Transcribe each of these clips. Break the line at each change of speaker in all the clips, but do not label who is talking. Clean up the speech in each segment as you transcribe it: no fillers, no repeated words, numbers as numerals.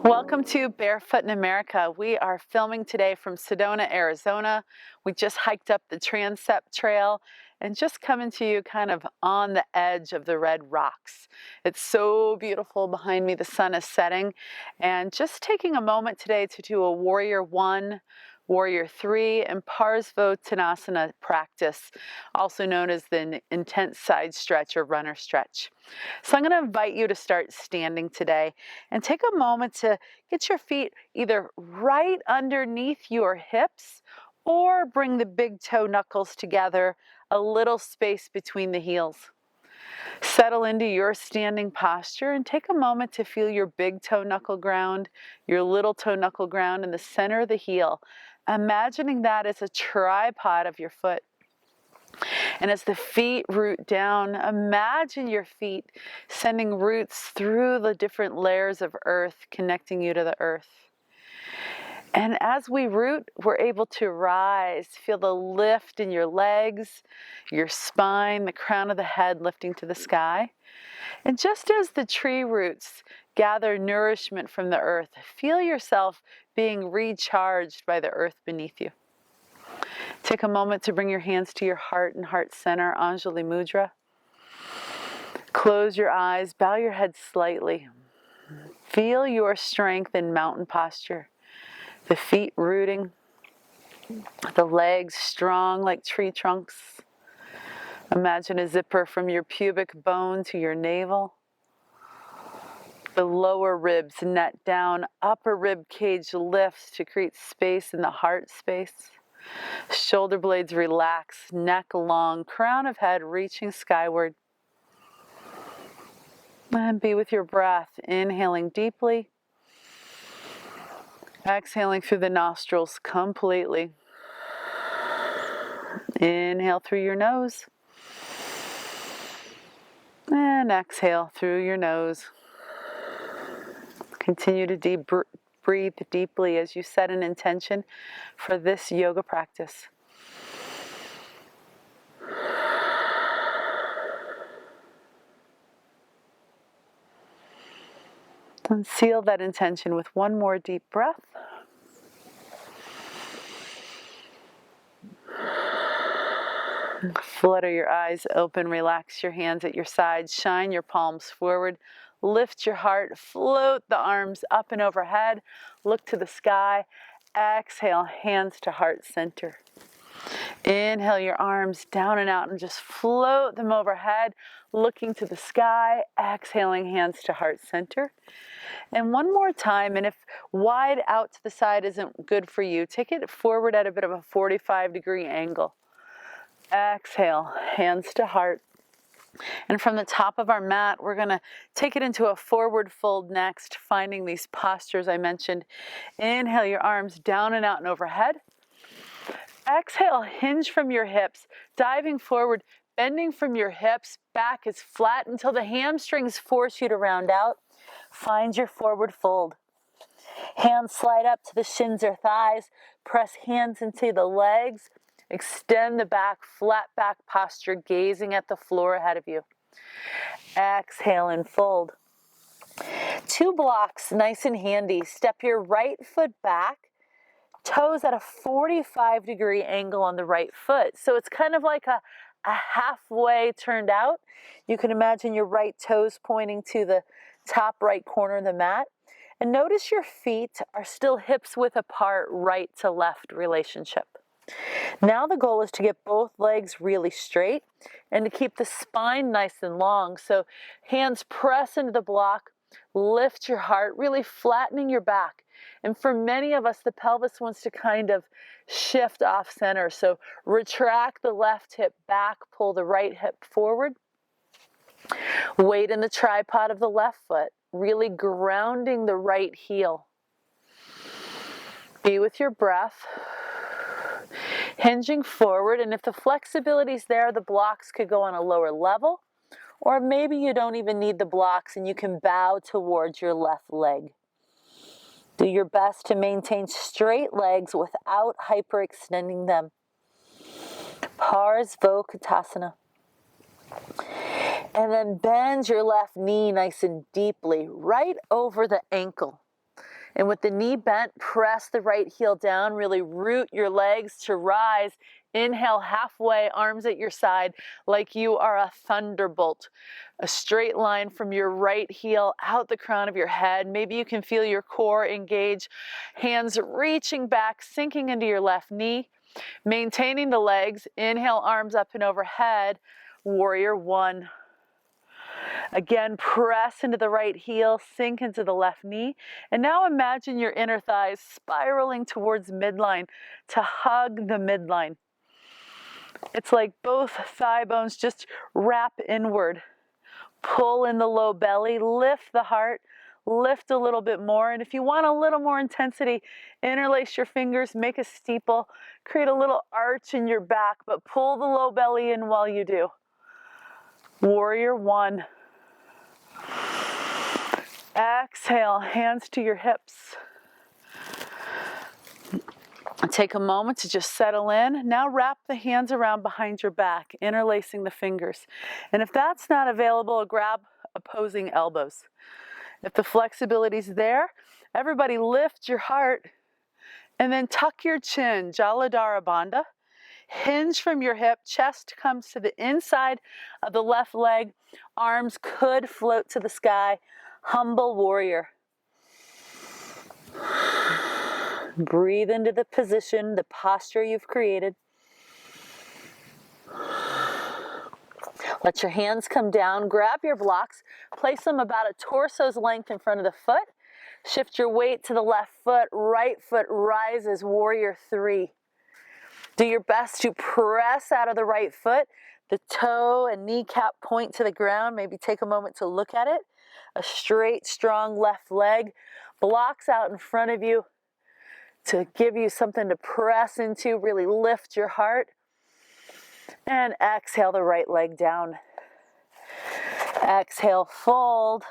Welcome to Barefoot in America. We are filming today from Sedona, Arizona. We just hiked up the Transept Trail and just coming to you kind of on the edge of the red rocks. It's so beautiful behind me. The sun is setting, and just taking a moment today to do a Warrior 1, Warrior 3, and Parsvottanasana practice, also known as the intense side stretch or runner stretch. So I'm going to invite you to start standing today and take a moment to get your feet either right underneath your hips or bring the big toe knuckles together, a little space between the heels. Settle into your standing posture and take a moment to feel your big toe knuckle ground, your little toe knuckle ground in the center of the heel, imagining that as a tripod of your foot. And as the feet root down, imagine your feet sending roots through the different layers of earth, connecting you to the earth. And as we root, we're able to rise. Feel the lift in your legs, your spine, the crown of the head lifting to the sky. And just as the tree roots gather nourishment from the earth, feel yourself being recharged by the earth beneath you. Take a moment to bring your hands to your heart and heart center, Anjali Mudra. Close your eyes, bow your head slightly. Feel your strength in mountain posture. The feet rooting, the legs strong like tree trunks. Imagine a zipper from your pubic bone to your navel. The lower ribs net down, upper rib cage lifts to create space in the heart space. Shoulder blades relax, neck long, crown of head reaching skyward. And be with your breath, inhaling deeply. Exhaling through the nostrils completely. Inhale through your nose. And exhale through your nose. Continue to breathe deeply as you set an intention for this yoga practice. And seal that intention with one more deep breath. Flutter your eyes open, relax your hands at your sides, shine your palms forward, lift your heart, float the arms up and overhead, look to the sky, exhale, hands to heart center. Inhale your arms down and out and just float them overhead, looking to the sky, exhaling, hands to heart center. And one more time, and if wide out to the side isn't good for you, take it forward at a bit of a 45-degree angle. Exhale, hands to heart. And from the top of our mat, we're going to take it into a forward fold next, finding these postures I mentioned. Inhale your arms down and out and overhead. Exhale, hinge from your hips, diving forward, bending from your hips. Back is flat until the hamstrings force you to round out. Find your forward fold. Hands slide up to the shins or thighs. Press hands into the legs. Extend the back, flat back posture, gazing at the floor ahead of you. Exhale and fold. Two blocks, nice and handy. Step your right foot back, toes at a 45-degree angle on the right foot. So it's kind of like a halfway turned out. You can imagine your right toes pointing to the top right corner of the mat. And notice your feet are still hips width apart, right to left relationship. Now the goal is to get both legs really straight and to keep the spine nice and long. So hands press into the block, lift your heart, really flattening your back. And for many of us, the pelvis wants to kind of shift off center. So retract the left hip back, pull the right hip forward. Weight in the tripod of the left foot, really grounding the right heel. Be with your breath. Hinging forward, and if the flexibility is there, the blocks could go on a lower level, or maybe you don't even need the blocks and you can bow towards your left leg. Do your best to maintain straight legs without hyperextending them. Parsvottanasana. And then bend your left knee nice and deeply, right over the ankle. And with the knee bent, press the right heel down, really root your legs to rise. Inhale halfway, arms at your side, like you are a thunderbolt. A straight line from your right heel out the crown of your head. Maybe you can feel your core engage. Hands reaching back, sinking into your left knee. Maintaining the legs, inhale, arms up and overhead. Warrior one. Again, press into the right heel, sink into the left knee. And now imagine your inner thighs spiraling towards midline to hug the midline. It's like both thigh bones just wrap inward. Pull in the low belly, lift the heart, lift a little bit more. And if you want a little more intensity, interlace your fingers, make a steeple, create a little arch in your back, but pull the low belly in while you do. Warrior one. Exhale, hands to your hips. Take a moment to just settle in. Now wrap the hands around behind your back, interlacing the fingers. And if that's not available, grab opposing elbows. If the flexibility is there, everybody lift your heart and then tuck your chin, Jaladhara Bandha. Hinge from your hip, chest comes to the inside of the left leg. Arms could float to the sky. Humble warrior. Breathe into the position, the posture you've created. Let your hands come down, grab your blocks, place them about a torso's length in front of the foot. Shift your weight to the left foot, right foot rises, warrior three. Do your best to press out of the right foot. The toe and kneecap point to the ground. Maybe take a moment to look at it. A straight, strong left leg. Blocks out in front of you to give you something to press into. Really lift your heart. And exhale the right leg down. Exhale, fold.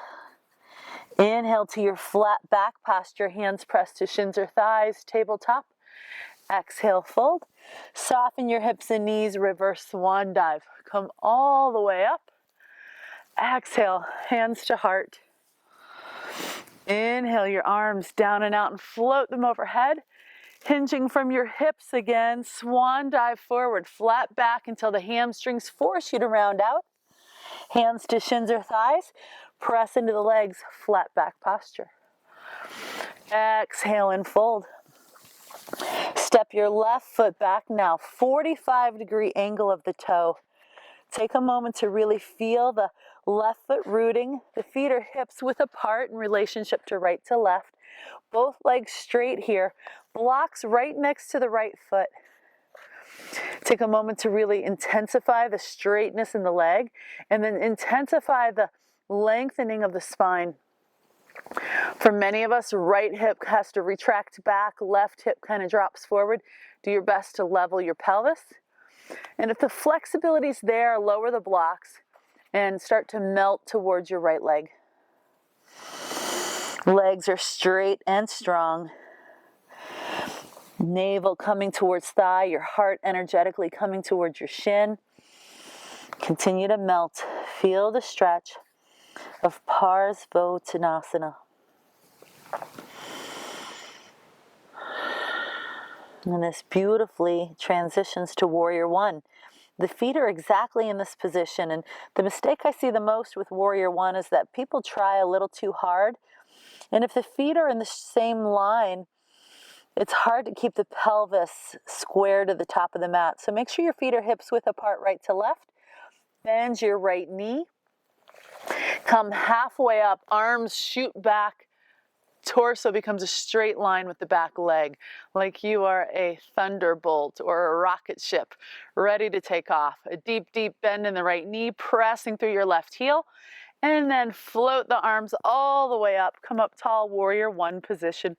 Inhale to your flat back posture. Hands pressed to shins or thighs, tabletop. Exhale, fold. Soften your hips and knees, reverse swan dive. Come all the way up. Exhale, hands to heart. Inhale your arms down and out and float them overhead. Hinging from your hips again, swan dive forward, flat back until the hamstrings force you to round out. Hands to shins or thighs, press into the legs, flat back posture. Exhale and fold. Step your left foot back now, 45-degree angle of the toe. Take a moment to really feel the left foot rooting. The feet are hips width apart in relationship to right to left. Both legs straight here. Blocks right next to the right foot. Take a moment to really intensify the straightness in the leg and then intensify the lengthening of the spine. For many of us, right hip has to retract back, left hip kind of drops forward. Do your best to level your pelvis. And if the flexibility is there, lower the blocks and start to melt towards your right leg. Legs are straight and strong. Navel coming towards thigh, your heart energetically coming towards your shin. Continue to melt. Feel the stretch of Parsvottanasana. And this beautifully transitions to warrior one. The feet are exactly in this position, and the mistake I see the most with warrior one is that people try a little too hard. And if the feet are in the same line, it's hard to keep the pelvis square to the top of the mat. So make sure your feet are hips width apart, right to left. Bend your right knee. Come halfway up, arms shoot back. Torso becomes a straight line with the back leg, like you are a thunderbolt or a rocket ship ready to take off. A deep, deep bend in the right knee, pressing through your left heel, and then float the arms all the way up. Come up tall, warrior one position.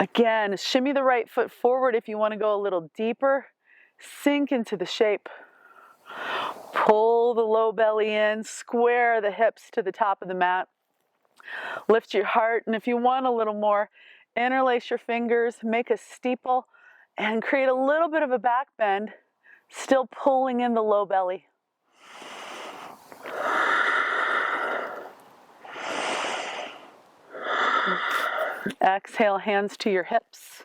Again, shimmy the right foot forward if you want to go a little deeper. Sink into the shape. Pull the low belly in, square the hips to the top of the mat. Lift your heart, and if you want a little more, interlace your fingers, make a steeple, and create a little bit of a back bend, still pulling in the low belly. Exhale, hands to your hips.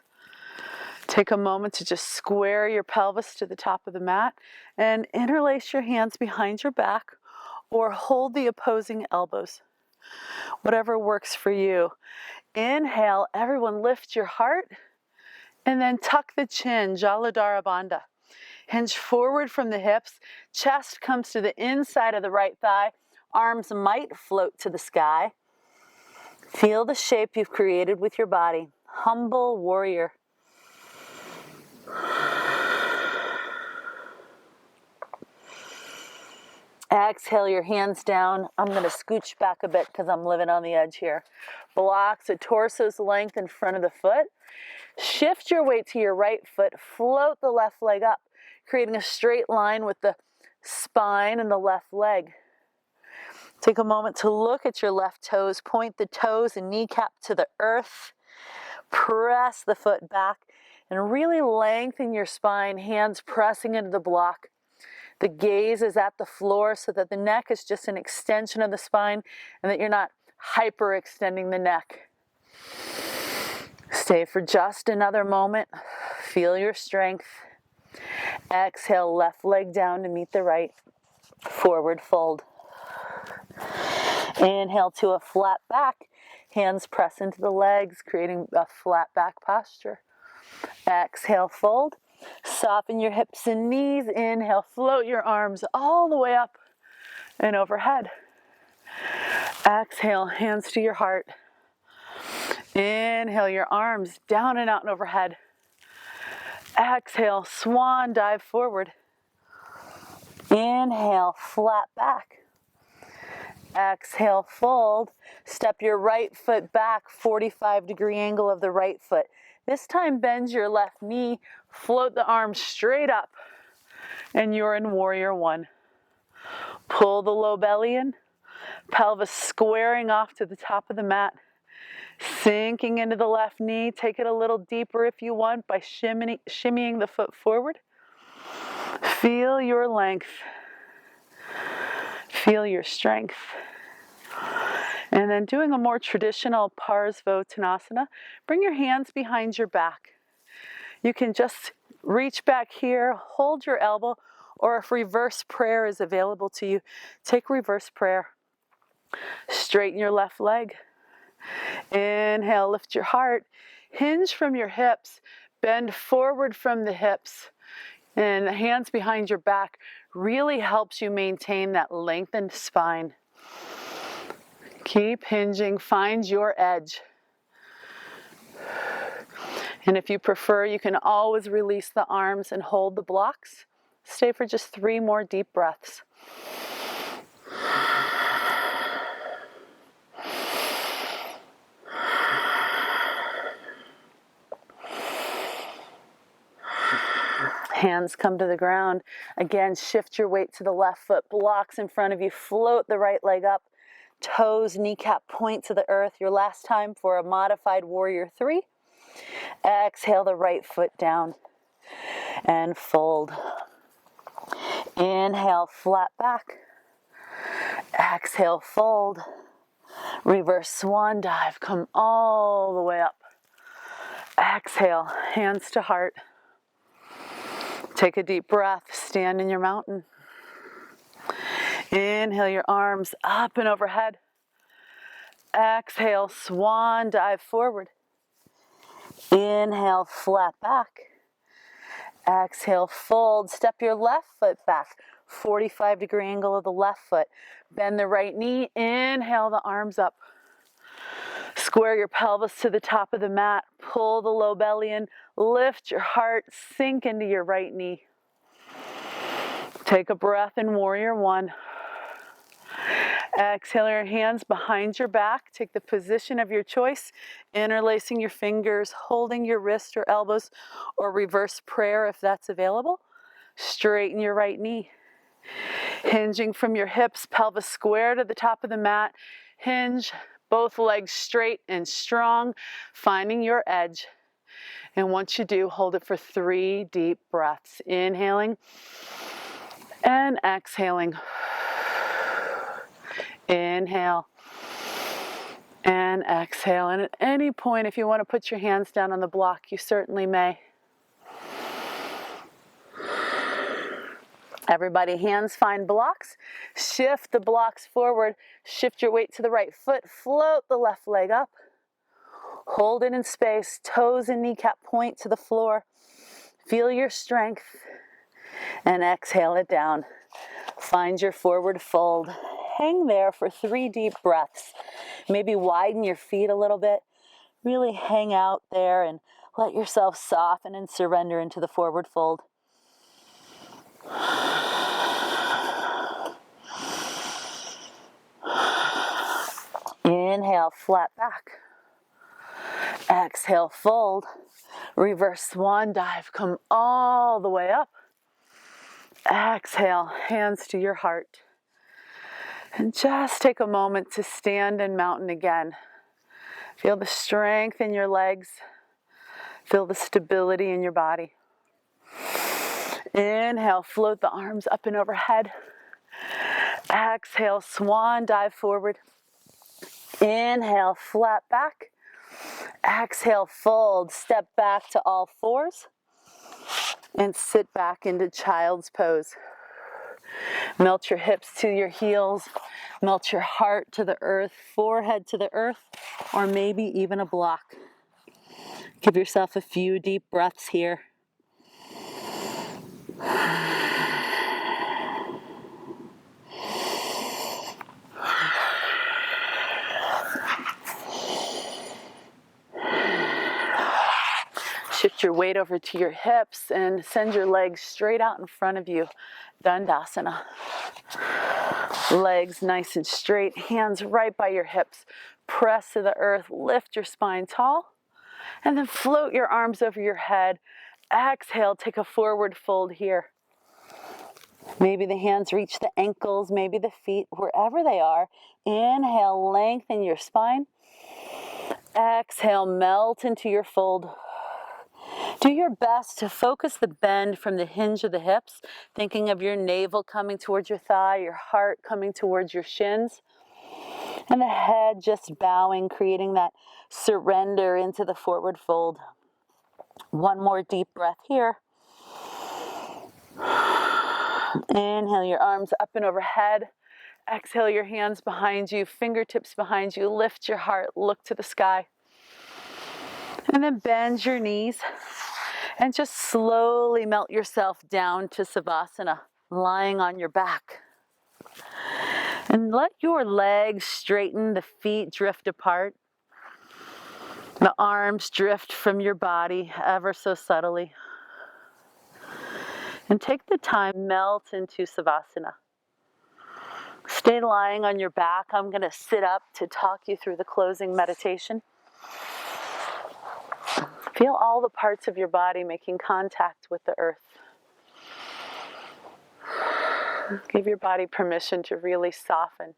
Take a moment to just square your pelvis to the top of the mat and interlace your hands behind your back or hold the opposing elbows. Whatever works for you. Inhale, everyone lift your heart and then tuck the chin, Jaladhara Bandha. Hinge forward from the hips, chest comes to the inside of the right thigh, arms might float to the sky. Feel the shape you've created with your body. Humble warrior. Exhale your hands down. I'm going to scooch back a bit because I'm living on the edge here. Blocks the torso's length in front of the foot. Shift your weight to your right foot. Float the left leg up, creating a straight line with the spine and the left leg. Take a moment to look at your left toes. Point the toes and kneecap to the earth. Press the foot back and really lengthen your spine, hands pressing into the block. The gaze is at the floor so that the neck is just an extension of the spine and that you're not hyperextending the neck. Stay for just another moment. Feel your strength. Exhale, left leg down to meet the right. Forward fold. Inhale to a flat back. Hands press into the legs, creating a flat back posture. Exhale, fold. Soften your hips and knees. Inhale, float your arms all the way up and overhead. Exhale, hands to your heart. Inhale, your arms down and out and overhead. Exhale, swan dive forward. Inhale, flat back. Exhale, fold. Step your right foot back, 45-degree angle of the right foot. This time bend your left knee, float the arms straight up, and you're in warrior one. Pull the low belly in, pelvis squaring off to the top of the mat. Sinking into the left knee, take it a little deeper if you want by shimmying the foot forward. Feel your length. Feel your strength. And then doing a more traditional Parsvottanasana, bring your hands behind your back. You can just reach back here, hold your elbow, or if reverse prayer is available to you, take reverse prayer. Straighten your left leg. Inhale, lift your heart. Hinge from your hips. Bend forward from the hips. And the hands behind your back really helps you maintain that lengthened spine. Keep hinging. Find your edge. And if you prefer, you can always release the arms and hold the blocks. Stay for just 3 more deep breaths. Hands come to the ground. Again, shift your weight to the left foot. Blocks in front of you. Float the right leg up. Toes, kneecap point to the earth. Your last time for a modified warrior 3. Exhale the right foot down and fold. Inhale, flat back. Exhale, fold. Reverse swan dive. Come all the way up. Exhale, hands to heart. Take a deep breath. Stand in your mountain. Inhale your arms up and overhead. Exhale, swan dive forward. Inhale, flat back. Exhale, fold. Step your left foot back. 45-degree angle of the left foot. Bend the right knee. Inhale the arms up. Square your pelvis to the top of the mat. Pull the low belly in. Lift your heart. Sink into your right knee. Take a breath in warrior 1. Exhale your hands behind your back. Take the position of your choice, interlacing your fingers, holding your wrist or elbows, or reverse prayer if that's available. Straighten your right knee. Hinging from your hips, pelvis square to the top of the mat. Hinge, both legs straight and strong, finding your edge. And once you do, hold it for 3 deep breaths. Inhaling and exhaling. Inhale And exhale. And at any point, if you want to put your hands down on the block, you certainly may. Everybody, hands find blocks. Shift the blocks forward. Shift your weight to the right foot. Float the left leg up. Hold it in space. Toes and kneecap point to the floor. Feel your strength. And exhale it down. Find your forward fold. Hang there for 3 deep breaths. Maybe widen your feet a little bit. Really hang out there and let yourself soften and surrender into the forward fold. Inhale, flat back. Exhale, fold. Reverse swan dive. Come all the way up. Exhale, hands to your heart. And just take a moment to stand in mountain again. Feel the strength in your legs. Feel the stability in your body. Inhale, float the arms up and overhead. Exhale, swan dive forward. Inhale, flat back. Exhale, fold. Step back to all fours. And sit back into child's pose. Melt your hips to your heels. Melt your heart to the earth, forehead to the earth, or maybe even a block. Give yourself a few deep breaths here. Shift your weight over to your hips and send your legs straight out in front of you. Dandasana. Legs nice and straight, hands right by your hips. Press to the earth, lift your spine tall, and then float your arms over your head. Exhale, take a forward fold here. Maybe the hands reach the ankles, maybe the feet, wherever they are. Inhale, lengthen your spine. Exhale, melt into your fold. Do your best to focus the bend from the hinge of the hips, thinking of your navel coming towards your thigh, your heart coming towards your shins, and the head just bowing, creating that surrender into the forward fold. One more deep breath here. Inhale your arms up and overhead. Exhale your hands behind you, fingertips behind you. Lift your heart, look to the sky. And then bend your knees and just slowly melt yourself down to Savasana, lying on your back. And let your legs straighten, the feet drift apart. The arms drift from your body ever so subtly. And take the time, melt into Savasana. Stay lying on your back. I'm going to sit up to talk you through the closing meditation. Feel all the parts of your body making contact with the earth. Give your body permission to really soften,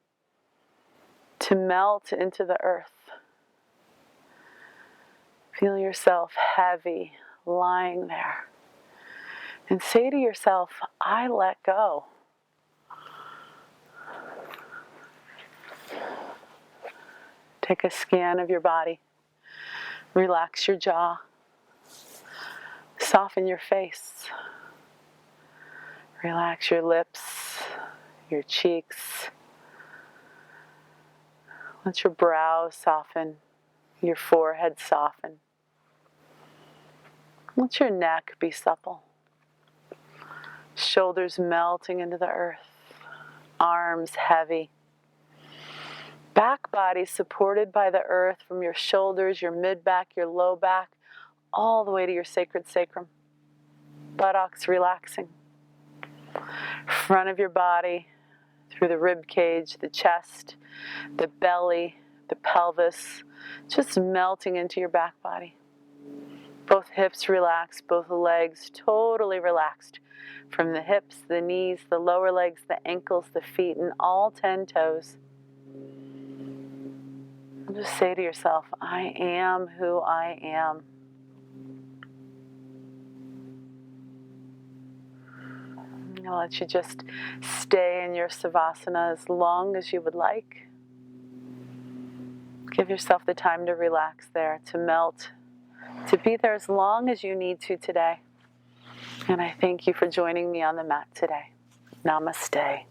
to melt into the earth. Feel yourself heavy, lying there. And say to yourself, I let go. Take a scan of your body. Relax your jaw. Soften your face. Relax your lips, your cheeks. Let your brow soften, your forehead soften. Let your neck be supple. Shoulders melting into the earth. Arms heavy. Back body supported by the earth from your shoulders, your mid-back, your low back, all the way to your sacred sacrum. Buttocks relaxing. Front of your body, through the rib cage, the chest, the belly, the pelvis, just melting into your back body. Both hips relaxed, both legs totally relaxed. From the hips, the knees, the lower legs, the ankles, the feet, and all 10 toes. Just say to yourself, I am who I am. I'll let you just stay in your Savasana as long as you would like. Give yourself the time to relax there, to melt, to be there as long as you need to today. And I thank you for joining me on the mat today. Namaste.